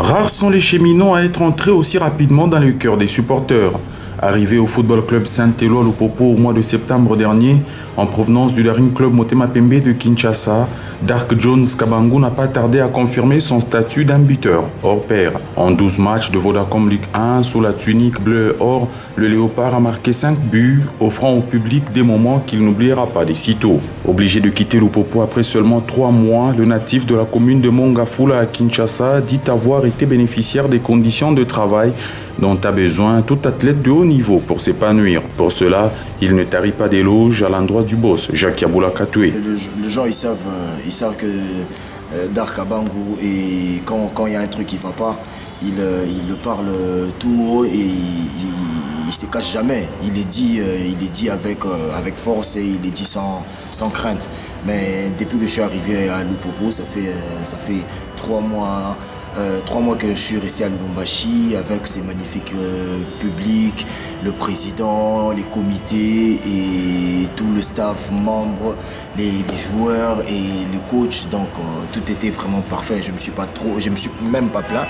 Rares sont les cheminots à être entrés aussi rapidement dans le cœur des supporters. Arrivé au Football Club Saint-Éloi Lupopo au mois de septembre dernier, en provenance du Daring Club Motema Pembe de Kinshasa, Dark Jones Kabangu n'a pas tardé à confirmer son statut d'un buteur hors pair. En 12 matchs de Vodacom Ligue 1 sous la tunique bleu et or, le Léopard a marqué 5 buts, offrant au public des moments qu'il n'oubliera pas des sitôt. Obligé de quitter Lupopo après seulement 3 mois, le natif de la commune de Mongafula à Kinshasa dit avoir été bénéficiaire des conditions de travail dont a besoin tout athlète de haut niveau pour s'épanouir. Pour cela, il ne tarit pas d'éloges à l'endroit du boss, Jacques Yaboula Katoué. Les gens, ils savent que Dark Kabangu, et quand il y a un truc qui ne va pas, il le parle tout haut et il ne se cache jamais. Il est dit avec force et il est dit sans crainte. Mais depuis que je suis arrivé à Lupopo, ça fait 3 mois. 3 mois que je suis resté à Lubumbashi avec ces magnifiques publics, le président, les comités et tout le staff, membres, les joueurs et les coachs. Donc tout était vraiment parfait. Je me suis même pas plaint.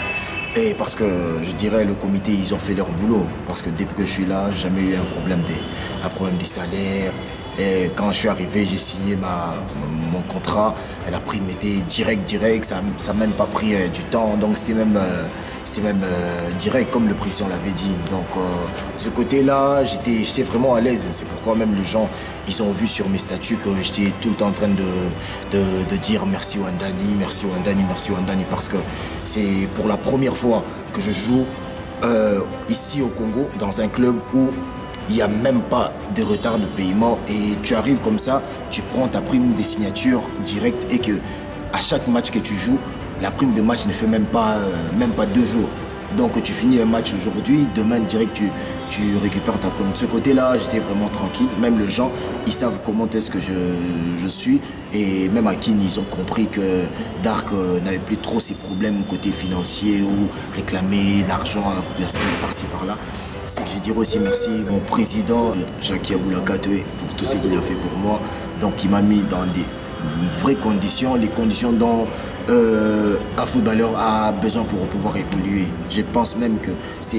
Et parce que je dirais le comité, ils ont fait leur boulot. Parce que depuis que je suis là, j'ai jamais eu un problème des salaires. Et quand je suis arrivé, j'ai signé mon contrat. La prime était direct. Ça n'a même pas pris du temps. Donc c'était même direct, comme le président l'avait dit. Donc de ce côté-là, j'étais vraiment à l'aise. C'est pourquoi même les gens, ils ont vu sur mes statuts que j'étais tout le temps en train de dire merci Wandani, merci Wandani, merci Wandani. Parce que c'est pour la première fois que je joue ici au Congo, dans un club où il n'y a même pas de retard de paiement et tu arrives comme ça, tu prends ta prime de signature directe et que à chaque match que tu joues, la prime de match ne fait même pas 2 jours. Donc tu finis un match aujourd'hui, demain direct tu récupères ta prime. De ce côté-là, j'étais vraiment tranquille. Même les gens, ils savent comment est-ce que je suis. Et même à Kin, ils ont compris que Dark n'avait plus trop ces problèmes côté financier ou réclamer l'argent par-ci par-là. C'est que je dirais aussi merci mon président Jacques Yaboula Katoué pour tout ce qu'il a fait pour moi. Donc il m'a mis dans des vraies conditions, les conditions dont un footballeur a besoin pour pouvoir évoluer. Je pense même que c'est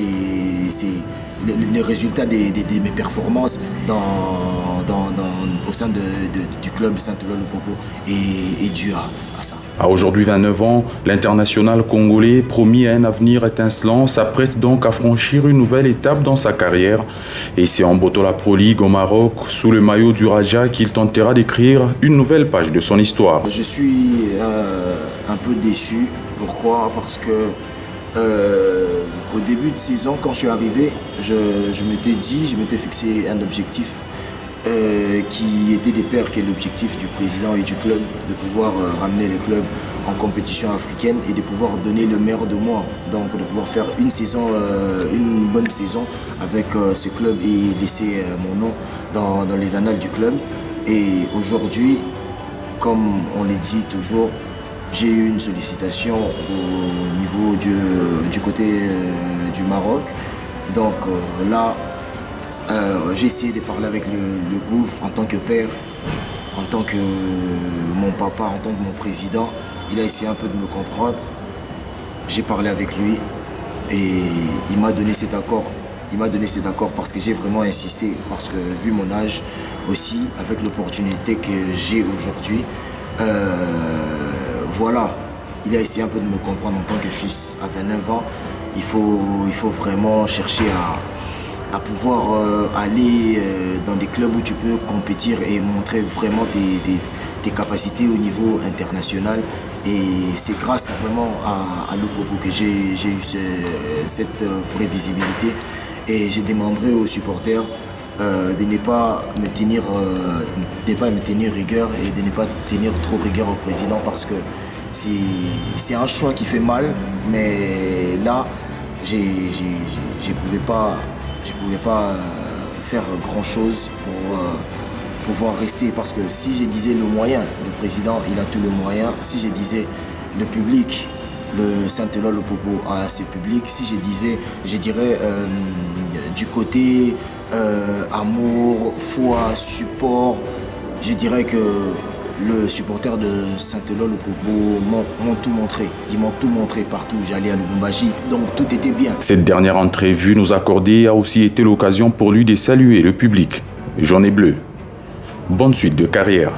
le résultat de mes performances au sein du club de Saint-Éloi Lupopo est dû à ça. À aujourd'hui 29 ans, l'international congolais, promis à un avenir étincelant, s'apprête donc à franchir une nouvelle étape dans sa carrière. Et c'est en Botola Pro League au Maroc, sous le maillot du Raja, qu'il tentera d'écrire une nouvelle page de son histoire. Je suis un peu déçu. Pourquoi? Parce que au début de saison, quand je suis arrivé, je m'étais fixé un objectif qui était de pair, qui est l'objectif du président et du club, de pouvoir ramener le club en compétition africaine et de pouvoir donner le meilleur de moi. Donc de pouvoir faire une bonne saison avec ce club et laisser mon nom dans les annales du club. Et aujourd'hui, comme on le dit toujours, j'ai eu une sollicitation au niveau du côté du Maroc. Donc là, j'ai essayé de parler avec le gouffre en tant que père, en tant que mon papa, en tant que mon président. Il a essayé un peu de me comprendre. J'ai parlé avec lui et il m'a donné cet accord. Il m'a donné cet accord parce que j'ai vraiment insisté, parce que vu mon âge aussi, avec l'opportunité que j'ai aujourd'hui, voilà, il a essayé un peu de me comprendre en tant que fils. À 29 ans, il faut vraiment chercher à pouvoir aller dans des clubs où tu peux compétir et montrer vraiment tes capacités au niveau international. Et c'est grâce vraiment à Lupopo que j'ai eu cette vraie visibilité. Et je demanderai aux supporters de ne pas me tenir rigueur et de ne pas tenir trop rigueur au président, parce que c'est un choix qui fait mal. Mais là, je pouvais pas faire grand chose pour pouvoir rester, parce que si je disais le moyen, le président il a tout le moyen. Si je disais le public, le Saint-Éloi Lupopo a ses publics. Si je dirais du côté amour, foi, support, je dirais que le supporter de Saint-Éloi, le Popo, m'ont tout montré. Ils m'ont tout montré partout. J'allais à Lubumbashi, donc tout était bien. Cette dernière entrevue nous accordée a aussi été l'occasion pour lui de saluer le public jaune et bleu. Bonne suite de carrière.